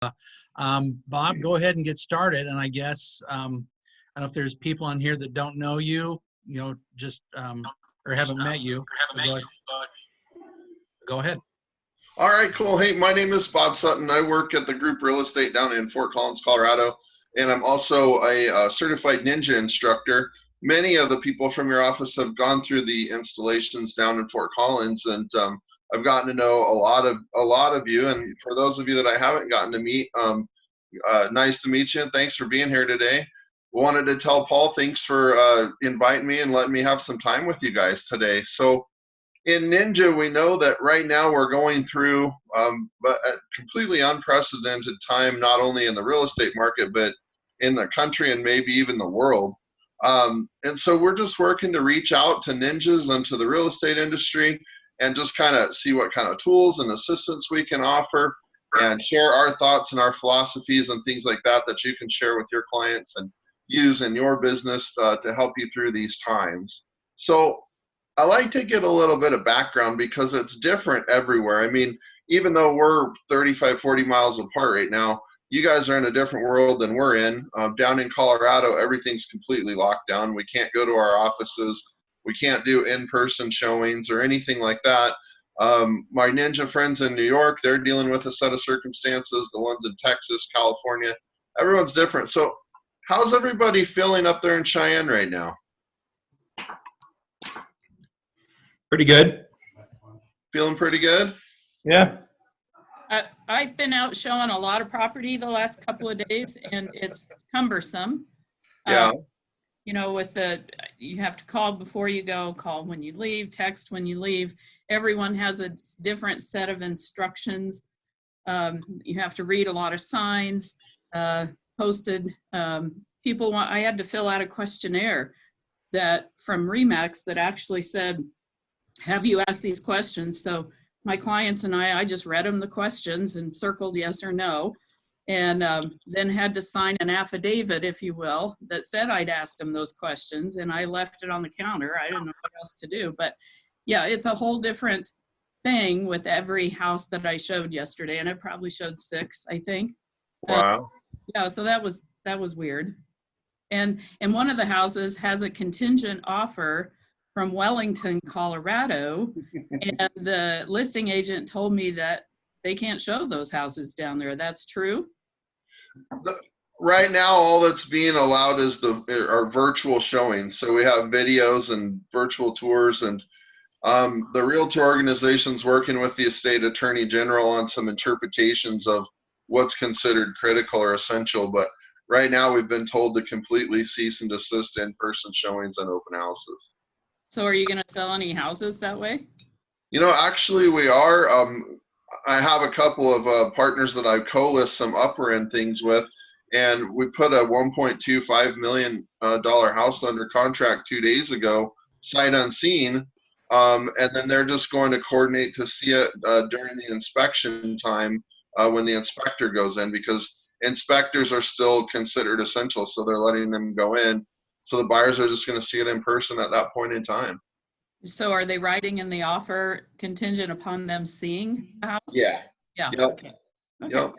Bob, go ahead and get started. And I guess, I don't know if there's people on here that don't know you, just, or haven't met you. Go ahead. All right, cool. Hey, my name is Bob Sutton. I work at the group real estate down in Fort Collins, Colorado, and I'm also a certified ninja instructor. Many of the people from your office have gone through the installations down in Fort Collins, and I've gotten to know a lot of you. And for those of you that I haven't gotten to meet, nice to meet you, and thanks for being here today. Wanted to tell Paul thanks for inviting me and letting me have some time with you guys today. So in Ninja, we know that right now we're going through a completely unprecedented time, not only in the real estate market, but in the country and maybe even the world. And so we're just working to reach out to ninjas and to the real estate industry and just kind of see what kind of tools and assistance we can offer and share our thoughts and our philosophies and things like that that you can share with your clients and use in your business to help you through these times. So I like to get a little bit of background because it's different everywhere. I mean, even though we're 35, 40 miles apart right now, you guys are in a different world than we're in. Down in Colorado, everything's completely locked down. We can't go to our offices. We can't do in-person showings or anything like that. My ninja friends in New York, they're dealing with a set of circumstances. The ones in Texas, California, everyone's different. So how's everybody feeling up there in Cheyenne right now? Pretty good. Feeling pretty good? Yeah. I've been out showing a lot of property the last couple of days, and it's cumbersome. Yeah. With you have to call before you go, call when you leave, text when you leave. Everyone has a different set of instructions. You have to read a lot of signs posted. I had to fill out a questionnaire from RE/MAX that actually said, have you asked these questions? So my clients and I just read them the questions and circled yes or no, and then had to sign an affidavit, if you will, that said I'd asked them those questions, and I left it on the counter. I didn't know what else to do. But yeah, it's a whole different thing with every house that I showed yesterday, and I probably showed 6, I think. Wow. Yeah, so that was weird. And one of the houses has a contingent offer from Wellington, Colorado, and the listing agent told me that they can't show those houses down there. That's true? Right now, all that's being allowed is our virtual showings. So we have videos and virtual tours, and the realtor organization's working with the estate attorney general on some interpretations of what's considered critical or essential. But right now, we've been told to completely cease and desist in-person showings and open houses. So are you going to sell any houses that way? Actually we are. I have a couple of partners that I've co-list some upper end things with, and we put a $1.25 million house under contract 2 days ago, sight unseen, and then they're just going to coordinate to see it during the inspection time when the inspector goes in, because inspectors are still considered essential, so they're letting them go in. So the buyers are just going to see it in person at that point in time. So are they writing in the offer contingent upon them seeing the house? Yeah. Yeah. Yep. Okay. Yep.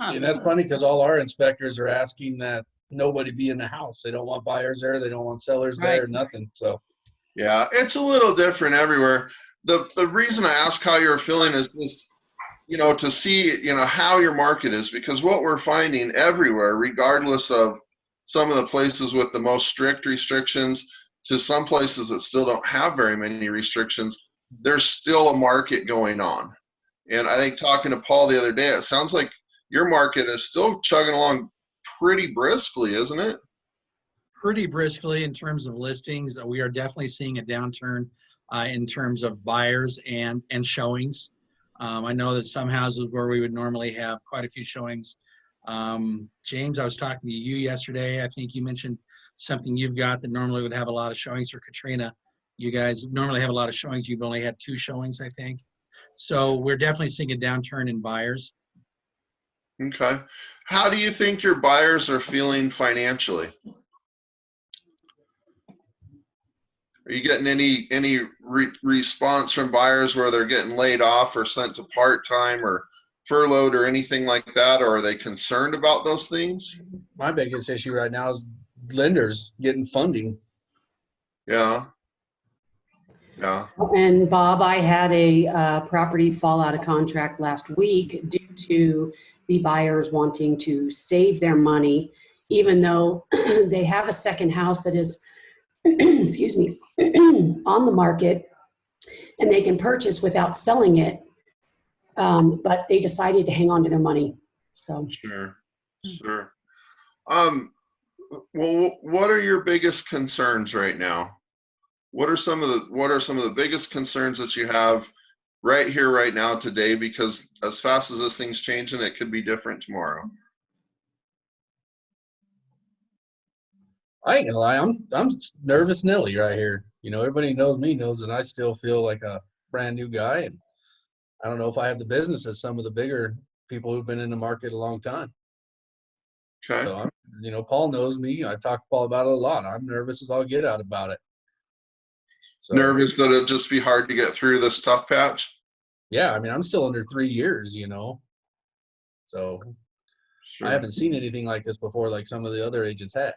Huh. And that's funny because all our inspectors are asking that nobody be in the house. They don't want buyers there. They don't want sellers there, nothing. So yeah, it's a little different everywhere. The reason I ask how you're feeling is just, to see, how your market is, because what we're finding everywhere, regardless of some of the places with the most strict restrictions to some places that still don't have very many restrictions, there's still a market going on. And I think talking to Paul the other day, it sounds like your market is still chugging along pretty briskly, isn't it? pretty briskly in terms of listings. We are definitely seeing a downturn in terms of buyers and showings. I know that some houses where we would normally have quite a few showings. James, I was talking to you yesterday. I think you mentioned something you've got that normally would have a lot of showings, or Katrina. You guys normally have a lot of showings. You've only had 2 showings, I think. So we're definitely seeing a downturn in buyers. Okay. How do you think your buyers are feeling financially? Are you getting any response from buyers where they're getting laid off or sent to part-time or furloughed or anything like that, or are they concerned about those things? My biggest issue right now is lenders getting funding. Yeah. Yeah. And Bob, I had a property fall out of contract last week due to the buyers wanting to save their money, even though they have a second house that is, excuse me, on the market and they can purchase without selling it. But they decided to hang on to their money. So Sure. Sure. Well, what are your biggest concerns right now? What are some of the biggest concerns that you have right here, right now, today? Because as fast as this thing's changing, it could be different tomorrow. I ain't gonna lie, I'm nervous Nelly right here. You know, everybody who knows me knows that I still feel like a brand new guy, and I don't know if I have the business as some of the bigger people who've been in the market a long time. Okay. So you know, Paul knows me. I talk to Paul about it a lot. I'm nervous as all get out about it. So, Nervous that it'll just be hard to get through this tough patch? yeah, I mean, I'm still under 3 years, you know. So Sure. I haven't seen anything like this before, like some of the other agents have.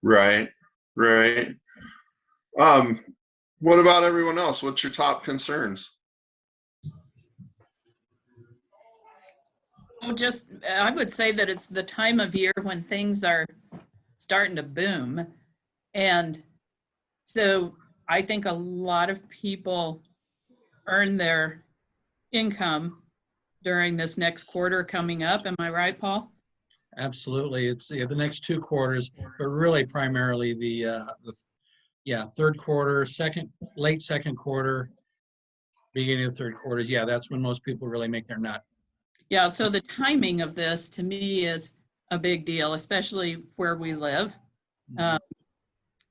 Right. Right. What about everyone else? What's your top concerns? Well, I would say that it's the time of year when things are starting to boom. And so I think a lot of people earn their income during this next quarter coming up. Am I right, Paul? Absolutely. It's the next 2 quarters, but really primarily the third quarter, late second quarter, beginning of third quarters. Yeah, that's when most people really make their nut. Yeah, so the timing of this to me is a big deal, especially where we live.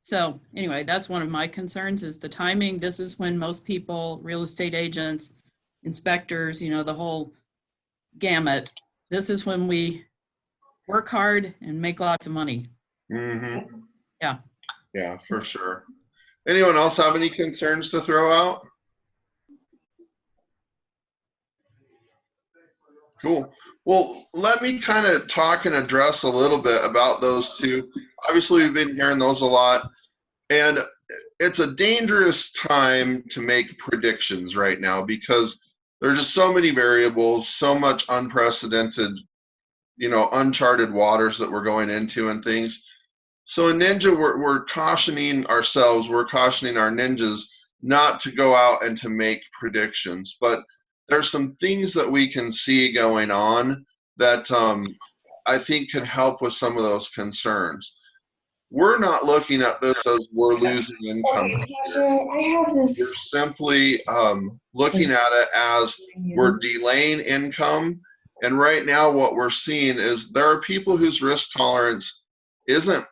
So anyway, that's one of my concerns is the timing. This is when most people, real estate agents, inspectors, you know, the whole gamut, this is when we work hard and make lots of money. Mm-hmm. Yeah. Yeah, for sure. Anyone else have any concerns to throw out? Cool. Well, let me kind of talk and address a little bit about those two. Obviously, we've been hearing those a lot, and it's a dangerous time to make predictions right now because there's just so many variables, so much unprecedented, you know, uncharted waters that we're going into and things. So in Ninja, we're cautioning ourselves, we're cautioning our ninjas not to go out and to make predictions, but there's some things that we can see going on that I think can help with some of those concerns. We're not looking at this as we're losing income. I have this. We're simply looking at it as we're delaying income. And right now what we're seeing is there are people whose risk tolerance isn't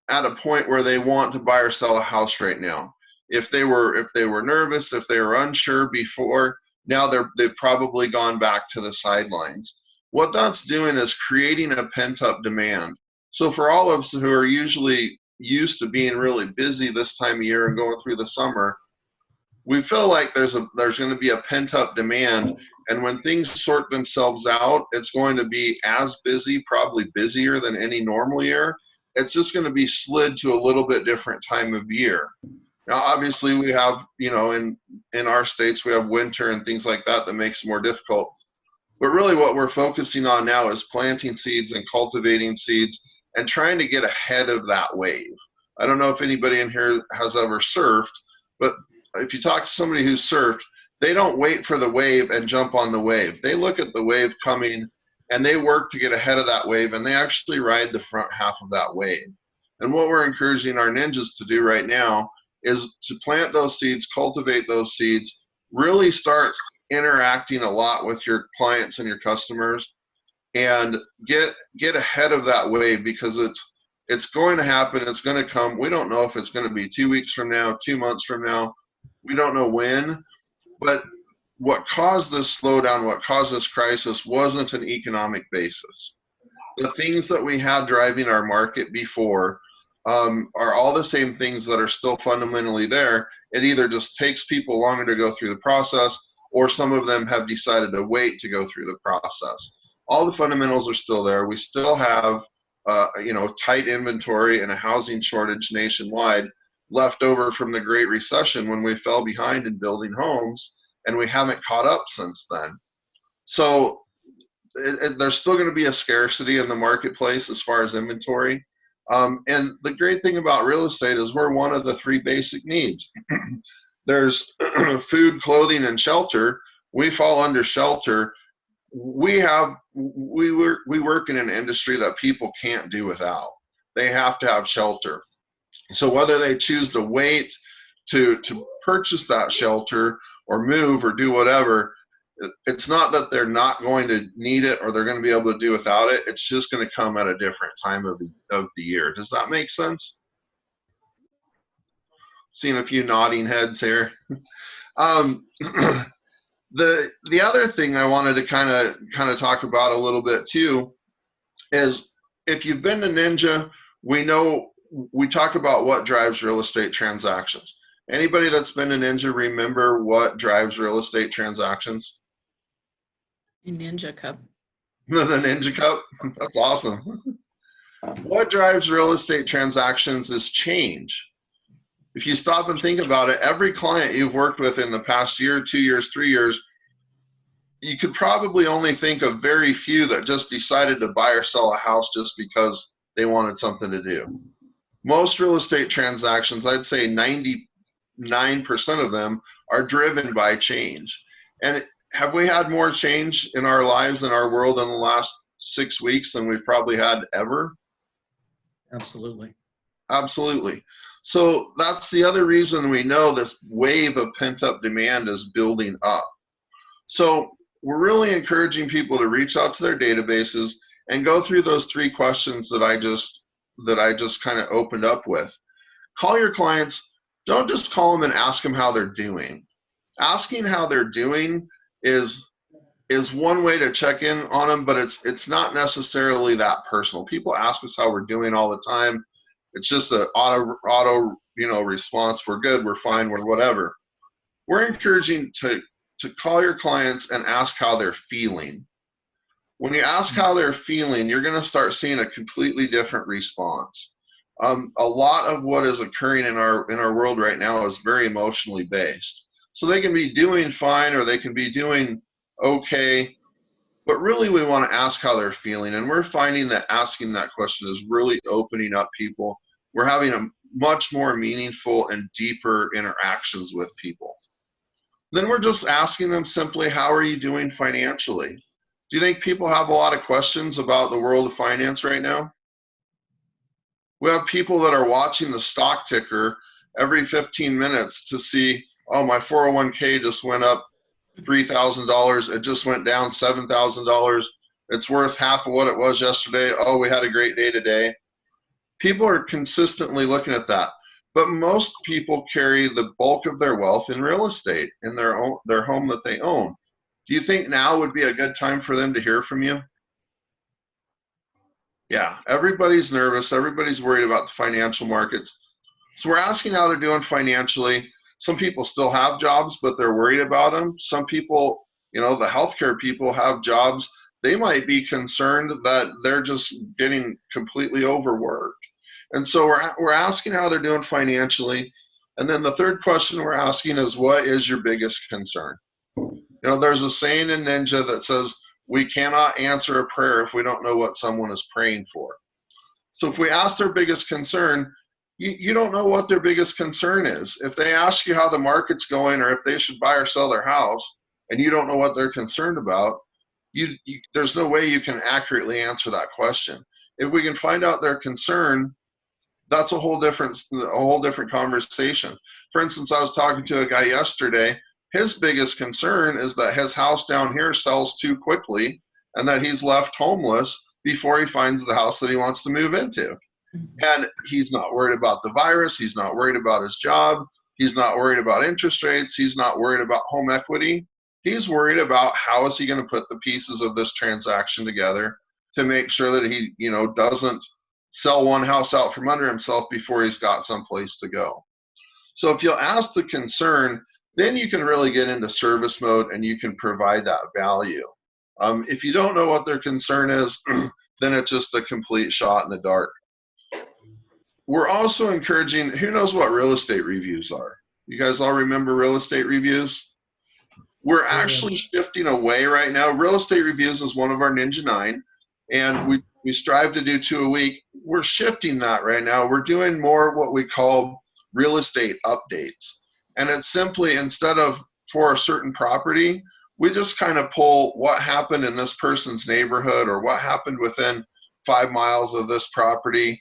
at a point where they want to buy or sell a house right now. If they were nervous, if they were unsure before, now they've probably gone back to the sidelines. What that's doing is creating a pent-up demand. So for all of us who are usually used to being really busy this time of year and going through the summer, we feel like there's going to be a pent-up demand, and when things sort themselves out, it's going to be as busy, probably busier than any normal year. It's just going to be slid to a little bit different time of year. Now, obviously, we have, you know, in our states, we have winter and things like that makes it more difficult. But really what we're focusing on now is planting seeds and cultivating seeds and trying to get ahead of that wave. I don't know if anybody in here has ever surfed, but if you talk to somebody who's surfed, they don't wait for the wave and jump on the wave. They look at the wave coming and they work to get ahead of that wave, and they actually ride the front half of that wave. And what we're encouraging our ninjas to do right now is to plant those seeds, cultivate those seeds, really start interacting a lot with your clients and your customers, and get ahead of that wave, because it's going to happen, it's going to come. We don't know if it's going to be 2 weeks from now, 2 months from now. We don't know when, but what caused this slowdown, what caused this crisis wasn't an economic basis. The things that we had driving our market before are all the same things that are still fundamentally there. It either just takes people longer to go through the process, or some of them have decided to wait to go through the process. All the fundamentals are still there. We still have tight inventory and a housing shortage nationwide left over from the Great Recession when we fell behind in building homes, and we haven't caught up since then. So there's still going to be a scarcity in the marketplace as far as inventory. And the great thing about real estate is we're one of the 3 basic needs. There's food, clothing, and shelter. We fall under shelter. We work in an industry that people can't do without. They have to have shelter. So whether they choose to wait to purchase that shelter or move or do whatever, it's not that they're not going to need it or they're going to be able to do without it. It's just going to come at a different time of the year. Does that make sense? Seeing a few nodding heads here. The other thing I wanted to kind of talk about a little bit too is if you've been to Ninja, we talk about what drives real estate transactions. Anybody that's been to Ninja remember what drives real estate transactions? A Ninja Cup. The Ninja Cup? That's awesome. What drives real estate transactions is change. If you stop and think about it, every client you've worked with in the past year, 2 years, 3 years, you could probably only think of very few that just decided to buy or sell a house just because they wanted something to do. Most real estate transactions, I'd say 99% of them, are driven by change. And have we had more change in our lives, in our world in the last 6 weeks than we've probably had ever? Absolutely. Absolutely. So that's the other reason we know this wave of pent-up demand is building up. So we're really encouraging people to reach out to their databases and go through those 3 questions that I just kind of opened up with. Call your clients. Don't just call them and ask them how they're doing. Asking how they're doing is one way to check in on them, but it's not necessarily that personal. People ask us how we're doing all the time. It's just an auto response. We're good, we're fine, we're whatever. We're encouraging to call your clients and ask how they're feeling. When you ask how they're feeling, you're going to start seeing a completely different response. A lot of what is occurring in our world right now is very emotionally based. So they can be doing fine or they can be doing okay, but really we want to ask how they're feeling. And we're finding that asking that question is really opening up people. We're having a much more meaningful and deeper interactions with people. Then we're just asking them simply, how are you doing financially? Do you think people have a lot of questions about the world of finance right now? We have people that are watching the stock ticker every 15 minutes to see, oh, my 401k just went up $3,000. It just went down $7,000. It's worth half of what it was yesterday. Oh, we had a great day today. People are consistently looking at that. But most people carry the bulk of their wealth in real estate, in their home that they own. Do you think now would be a good time for them to hear from you? Yeah, everybody's nervous. Everybody's worried about the financial markets. So we're asking how they're doing financially. Some people still have jobs, but they're worried about them. Some people, the healthcare people have jobs. They might be concerned that they're just getting completely overworked. And so we're asking how they're doing financially. And then the third question we're asking is, what is your biggest concern? There's a saying in Ninja that says, we cannot answer a prayer if we don't know what someone is praying for. So if we ask their biggest concern, you don't know what their biggest concern is. If they ask you how the market's going or if they should buy or sell their house, and you don't know what they're concerned about, there's no way you can accurately answer that question. If we can find out their concern, that's a whole different conversation. For instance, I was talking to a guy yesterday. His biggest concern is that his house down here sells too quickly and that he's left homeless before he finds the house that he wants to move into. And he's not worried about the virus. He's not worried about his job. He's not worried about interest rates. He's not worried about home equity. He's worried about how is he going to put the pieces of this transaction together to make sure that he, doesn't sell one house out from under himself before he's got someplace to go. So if you'll ask the concern, then you can really get into service mode and you can provide that value. If you don't know what their concern is, then it's just a complete shot in the dark. We're also encouraging, who knows what real estate reviews are? You guys all remember real estate reviews? We're actually shifting away right now. Real estate reviews is one of our Ninja 9, and we strive to do 2 a week. We're shifting that right now. We're doing more what we call real estate updates. And it's simply, instead of for a certain property, we just kind of pull what happened in this person's neighborhood or what happened within 5 miles of this property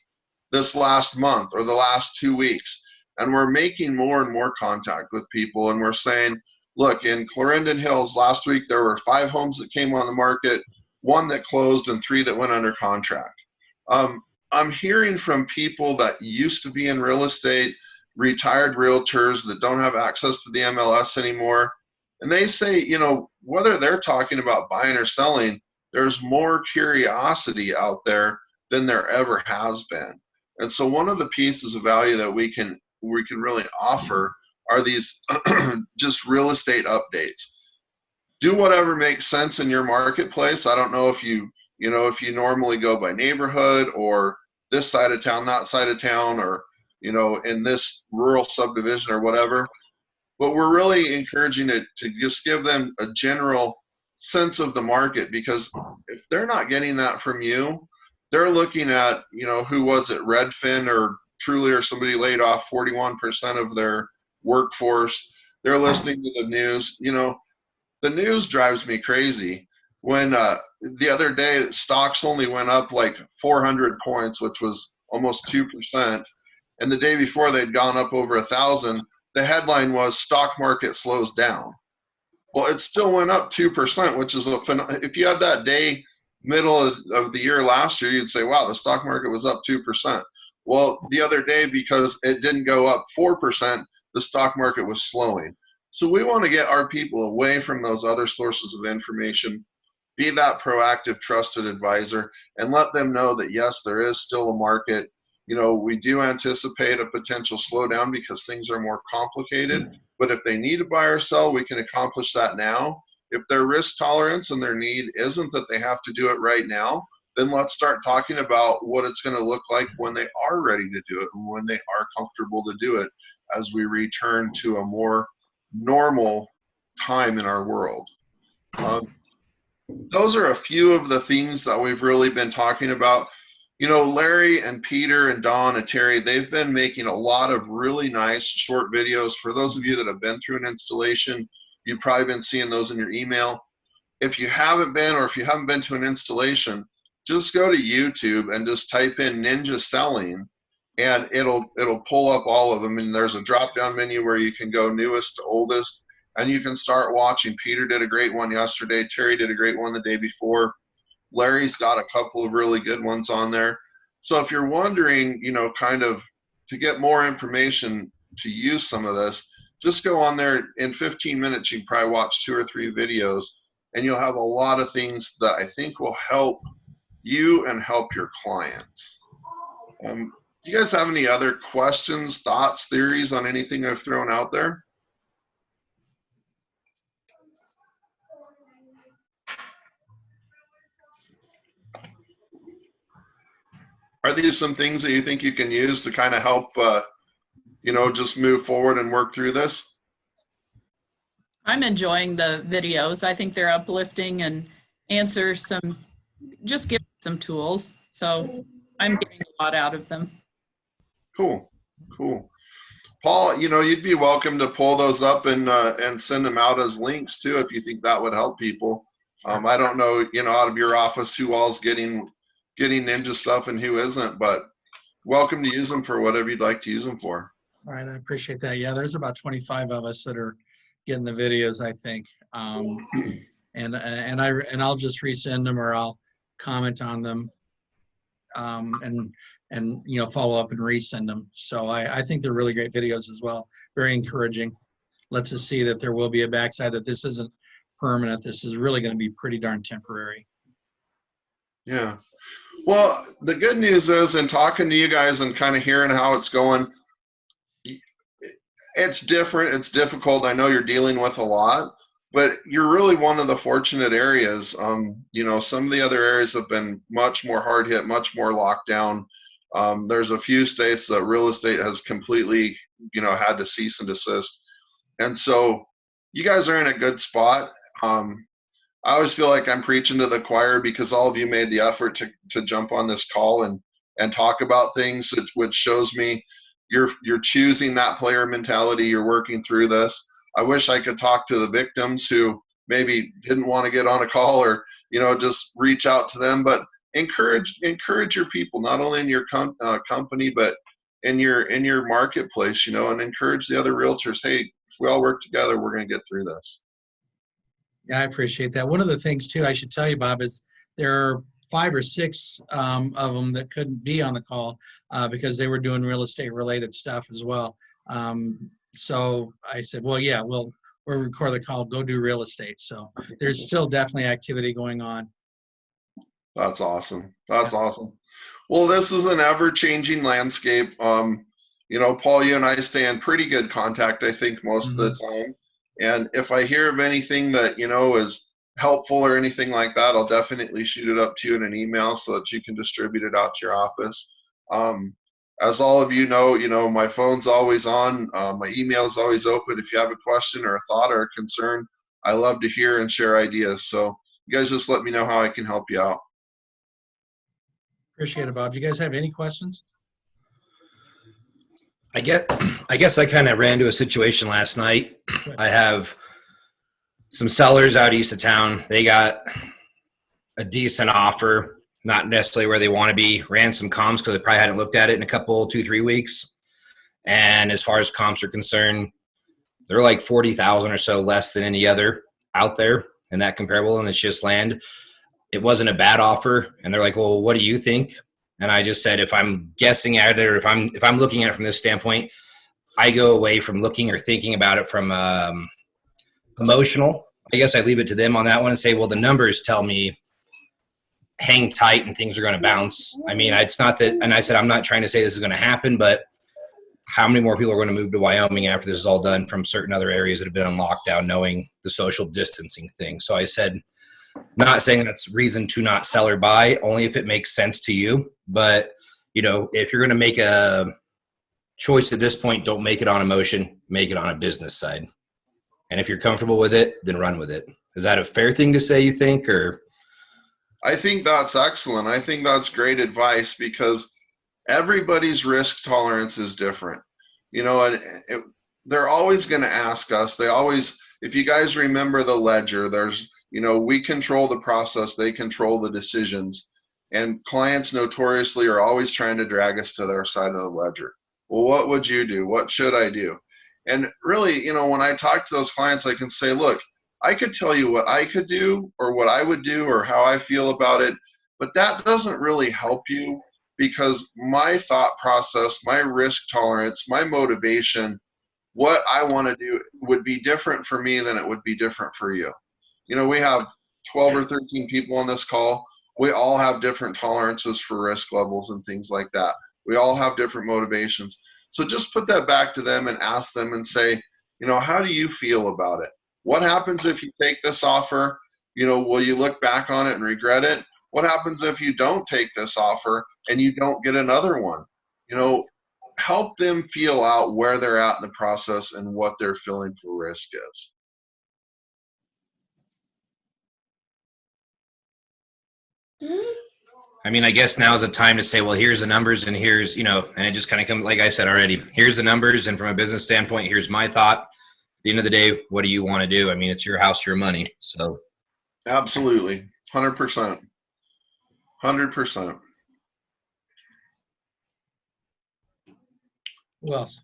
this last month or the last 2 weeks. And we're making more and more contact with people, and we're saying, look, in Clarendon Hills last week, there were 5 homes that came on the market, 1 that closed, and 3 that went under contract. I'm hearing from people that used to be in real estate, retired realtors that don't have access to the MLS anymore. And they say, you know, whether they're talking about buying or selling, there's more curiosity out there than there ever has been. And so one of the pieces of value that we can really offer are these just real estate updates. Do whatever makes sense in your marketplace. I don't know if you normally go by neighborhood or this side of town, that side of town, or, you know, in this rural subdivision or whatever. But we're really encouraging it to just give them a general sense of the market, because if they're not getting that from you, they're looking at, you know, who was it, Redfin or Truly or somebody laid off 41% of their workforce. They're listening to the news. You know, the news drives me crazy. When the other day stocks only went up like 400 points, which was almost 2%, and the day before they'd gone up over 1,000. The headline was stock market slows down. Well, it still went up 2%, which is if you had that day middle of the year last year, you'd say, wow, the stock market was up 2%. Well, the other day, because it didn't go up 4%, the stock market was slowing. So we want to get our people away from those other sources of information, be that proactive, trusted advisor, and let them know that, yes, there is still a market. You know, we do anticipate a potential slowdown because things are more complicated, but if they need to buy or sell, we can accomplish that now. If their risk tolerance and their need isn't that they have to do it right now, then let's start talking about what it's going to look like when they are ready to do it and when they are comfortable to do it as we return to a more normal time in our world. Those are a few of the things that we've really been talking about. You know, Larry and Peter and Don and Terry, they've been making a lot of really nice short videos. For those of you that have been through an installation, you've probably been seeing those in your email. If you haven't been, or if you haven't been to an installation, just go to YouTube and just type in Ninja Selling, and it'll pull up all of them. And there's a drop-down menu where you can go newest to oldest, and you can start watching. Peter did a great one yesterday. Terry did a great one the day before. Larry's got a couple of really good ones on there. So if you're wondering, you know, kind of to get more information to use some of this, just go on there. In 15 minutes, you can probably watch 2 or 3 videos, and you'll have a lot of things that I think will help you and help your clients. Do you guys have any other questions, thoughts, theories on anything I've thrown out there? Are these some things that you think you can use to kind of help, you know, just move forward and work through this? I'm enjoying the videos. I think they're uplifting and just give some tools. So I'm getting a lot out of them. Cool. Paul, you know, you'd be welcome to pull those up and send them out as links too, if you think that would help people. I don't know, you know, out of your office who all's getting Ninja stuff and who isn't, but welcome to use them for whatever you'd like to use them for. All right, I appreciate that. Yeah, there's about 25 of us that are getting the videos, I think. And I'll just resend them, or I'll comment on them, and you know, follow up and resend them. So I think they're really great videos as well. Very encouraging. Lets us see that there will be a backside, that this isn't permanent. This is really going to be pretty darn temporary. Yeah. Well, the good news is, in talking to you guys and kind of hearing how it's going, It's different. It's difficult. I know you're dealing with a lot, but you're really one of the fortunate areas. Some of the other areas have been much more hard hit, much more locked down. There's a few states that real estate has completely, had to cease and desist. And so you guys are in a good spot. I always feel like I'm preaching to the choir because all of you made the effort to jump on this call and talk about things, which shows me you're choosing that player mentality. You're working through this. I wish I could talk to the victims who maybe didn't want to get on a call or just reach out to them, but encourage your people, not only in your company but in your marketplace, and encourage the other realtors. Hey, if we all work together, we're going to get through this. Yeah, I appreciate that. One of the things too, I should tell you, Bob, is there are 5 or 6 of them that couldn't be on the call because they were doing real estate related stuff as well. So I said, well, yeah, we'll record the call, go do real estate. So there's still definitely activity going on. That's awesome. That's awesome. Well, this is an ever-changing landscape. Paul, you and I stay in pretty good contact, I think, most of the time. And if I hear of anything that, is helpful or anything like that, I'll definitely shoot it up to you in an email so that you can distribute it out to your office. As all of you know, my phone's always on. My email is always open. If you have a question or a thought or a concern, I love to hear and share ideas. So you guys just let me know how I can help you out. Appreciate it, Bob. Do you guys have any questions? I guess I kind of ran into a situation last night. I have some sellers out east of town. They got a decent offer, not necessarily where they want to be. Ran some comps because they probably hadn't looked at it in a couple, 2-3 weeks. And as far as comps are concerned, they're like 40,000 or so less than any other out there in that comparable, and it's just land. It wasn't a bad offer, and they're like, well, what do you think? And I just said, if I'm guessing at it, or if I'm looking at it from this standpoint, I go away from looking or thinking about it from emotional. I guess I leave it to them on that one and say, well, the numbers tell me hang tight and things are going to bounce. I mean, it's not that, and I said, I'm not trying to say this is going to happen, but how many more people are going to move to Wyoming after this is all done from certain other areas that have been on lockdown, knowing the social distancing thing? So I said, not saying that's reason to not sell or buy, only if it makes sense to you. But, if you're going to make a choice at this point, don't make it on emotion, make it on a business side. And if you're comfortable with it, then run with it. Is that a fair thing to say, you think, or? I think that's excellent. I think that's great advice because everybody's risk tolerance is different. They're always going to ask us. If you guys remember the ledger, there's, we control the process, they control the decisions. And clients notoriously are always trying to drag us to their side of the ledger. Well, what would you do? What should I do? And really, when I talk to those clients, I can say, look, I could tell you what I could do or what I would do or how I feel about it, but that doesn't really help you because my thought process, my risk tolerance, my motivation, what I want to do would be different for me than it would be different for you. We have 12 or 13 people on this call. We all have different tolerances for risk levels and things like that. We all have different motivations. So just put that back to them and ask them and say, how do you feel about it? What happens if you take this offer? Will you look back on it and regret it? What happens if you don't take this offer and you don't get another one? Help them feel out where they're at in the process and what their feeling for risk is. I mean, I guess now's the time to say, well, here's the numbers and here's, and it just kind of comes, like I said already, here's the numbers. And from a business standpoint, here's my thought. At the end of the day, what do you want to do? I mean, it's your house, your money. So. Absolutely. 100%. 100%. Who else?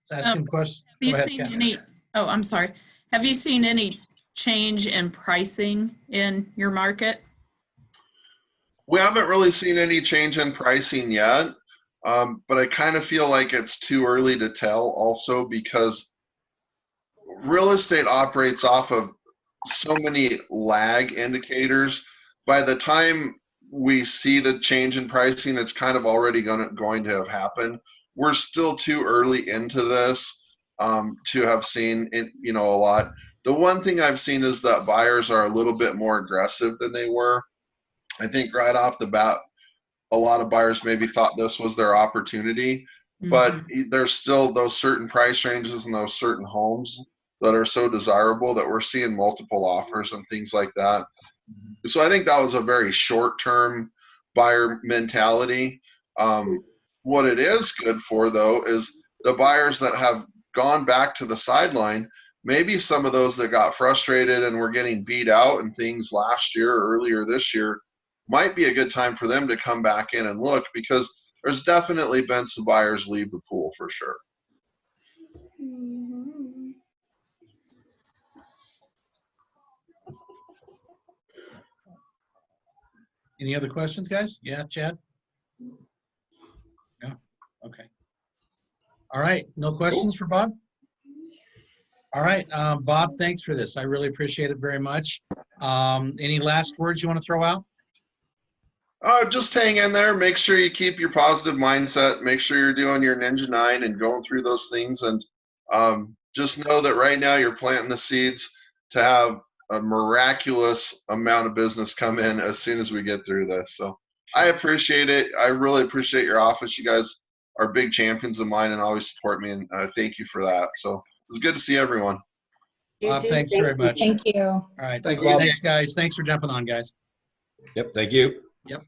Let's ask him questions. Have you seen any? Oh, I'm sorry. Have you seen any change in pricing in your market? We haven't really seen any change in pricing yet, but I kind of feel like it's too early to tell also because real estate operates off of so many lag indicators. By the time we see the change in pricing, it's kind of already going to have happened. we're still too early into this to have seen it, a lot. The one thing I've seen is that buyers are a little bit more aggressive than they were. I think right off the bat, a lot of buyers maybe thought this was their opportunity, but there's still those certain price ranges and those certain homes that are so desirable that we're seeing multiple offers and things like that. So I think that was a very short-term buyer mentality. What it is good for, though, is the buyers that have gone back to the sideline, maybe some of those that got frustrated and were getting beat out and things last year or earlier this year, might be a good time for them to come back in and look, because there's definitely been some buyers leave the pool for sure. Any other questions, guys? Yeah, Chad? Yeah, okay. All right, no questions for Bob? All right, Bob, thanks for this. I really appreciate it very much. Any last words you want to throw out? Just hang in there. Make sure you keep your positive mindset. Make sure you're doing your Ninja 9 and going through those things. And just know that right now you're planting the seeds to have a miraculous amount of business come in as soon as we get through this. So I appreciate it. I really appreciate your office. You guys are big champions of mine and always support me. And thank you for that. So it was good to see everyone. Bob, thanks very much. Thank you. All right, Thanks, Bob. thanks, guys. Thanks for jumping on, guys. Yep. Thank you. Yep.